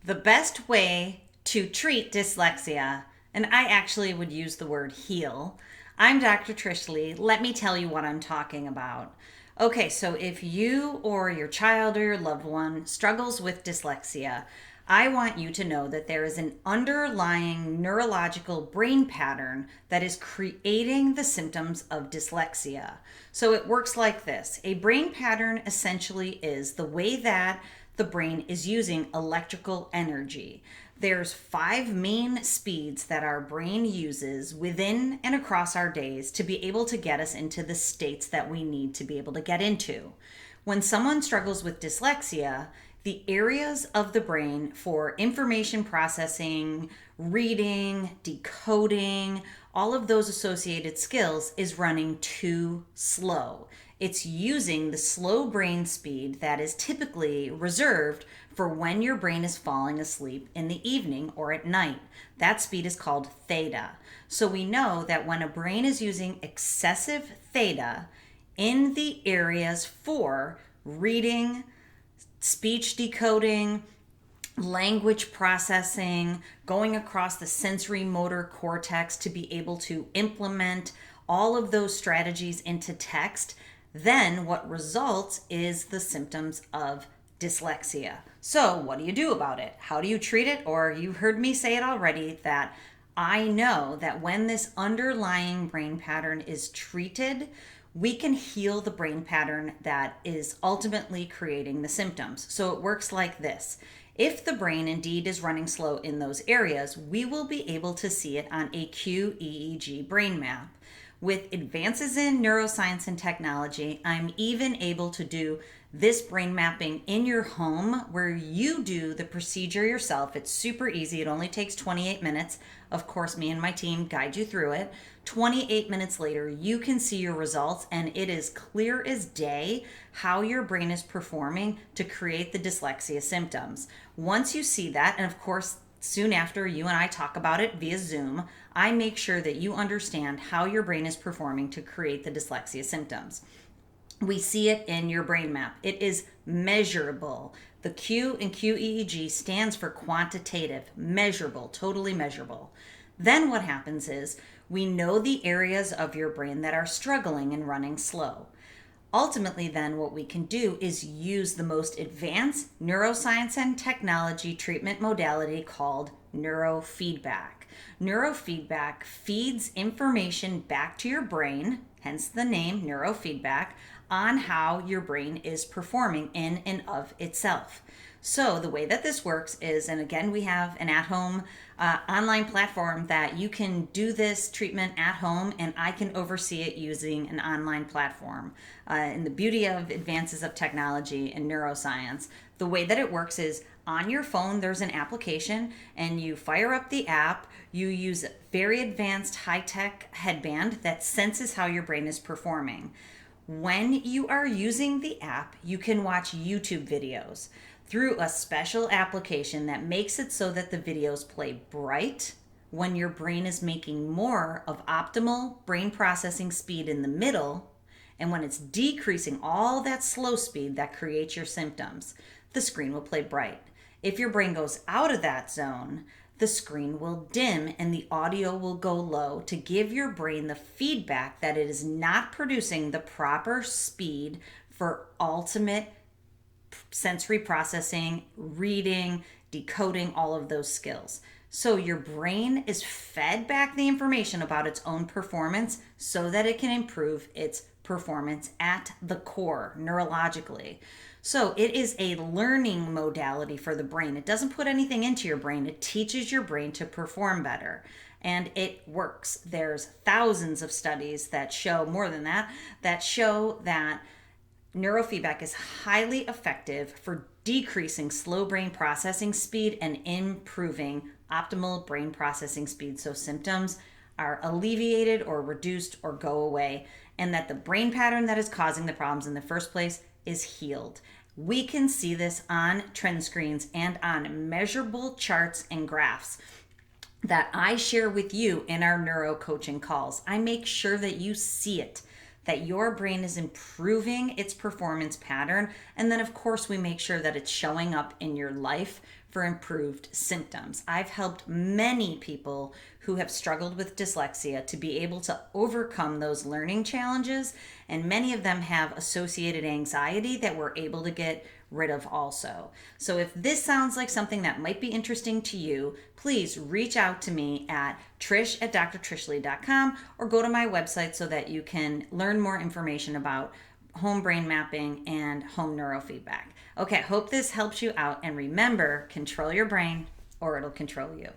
The best way to treat dyslexia, and I actually would use the word heal. I'm Dr. Trish Leigh. Let me tell you what I'm talking about. Okay, so if you or your child or your loved one struggles with dyslexia, I want you to know that there is an underlying neurological brain pattern that is creating the symptoms of dyslexia. So it works like this. A brain pattern essentially is the way that the brain is using electrical energy. There's 5 main speeds that our brain uses within and across our days to be able to get us into the states that we need to be able to get into. When someone struggles with dyslexia, the areas of the brain for information processing, reading, decoding, all of those associated skills is running too slow. It's using the slow brain speed that is typically reserved for when your brain is falling asleep in the evening or at night. That speed is called theta. So we know that when a brain is using excessive theta in the areas for reading, speech decoding, language processing, going across the sensory motor cortex to be able to implement all of those strategies into text, then what results is the symptoms of dyslexia. So, what do you do about it? How do you treat it? Or you heard me say it already that I know that when this underlying brain pattern is treated, we can heal the brain pattern that is ultimately creating the symptoms. So it works like this. If the brain indeed is running slow in those areas, we will be able to see it on a QEEG brain map. With advances in neuroscience and technology, I'm even able to do this brain mapping in your home where you do the procedure yourself. It's super easy. It only takes 28 minutes. Of course, me and my team guide you through it. 28 minutes later, you can see your results, and it is clear as day how your brain is performing to create the dyslexia symptoms. Once you see that, and of course, soon after you and I talk about it via Zoom, I make sure that you understand how your brain is performing to create the dyslexia symptoms. We see it in your brain map. It is measurable. The Q in QEEG stands for quantitative, measurable, totally measurable. Then what happens is we know the areas of your brain that are struggling and running slow. Ultimately, then, what we can do is use the most advanced neuroscience and technology treatment modality called neurofeedback. Neurofeedback feeds information back to your brain, hence the name neurofeedback, on how your brain is performing in and of itself. So the way that this works is, and again, we have an at-home online platform that you can do this treatment at home, and I can oversee it using an online platform. And the beauty of advances of technology and neuroscience, the way that it works is on your phone, there's an application, and you fire up the app. You use a very advanced high-tech headband that senses how your brain is performing. When you are using the app, you can watch YouTube videos through a special application that makes it so that the videos play bright when your brain is making more of optimal brain processing speed in the middle, and when it's decreasing all that slow speed that creates your symptoms, the screen will play bright. If your brain goes out of that zone, the screen will dim and the audio will go low to give your brain the feedback that it is not producing the proper speed for ultimate sensory processing, reading, decoding, all of those skills. So your brain is fed back the information about its own performance so that it can improve its performance at the core neurologically. So it is a learning modality for the brain. It doesn't put anything into your brain. It teaches your brain to perform better. And it works. There's thousands of studies that show, more than that, that show that neurofeedback is highly effective for decreasing slow brain processing speed and improving optimal brain processing speed, so symptoms are alleviated or reduced or go away, and that the brain pattern that is causing the problems in the first place is healed. We can see this on trend screens and on measurable charts and graphs that I share with you in our neuro coaching calls. I make sure that you see it. that your brain is improving its performance pattern. And then, of course, we make sure that it's showing up in your life for improved symptoms. I've helped many people who have struggled with dyslexia to be able to overcome those learning challenges, and many of them have associated anxiety that we're able to get rid of also. So if this sounds like something that might be interesting to you, please reach out to me at trish@drtrishleigh.com or go to my website so that you can learn more information about home brain mapping and home neurofeedback. Okay, hope this helps you out, and remember, control your brain or it'll control you.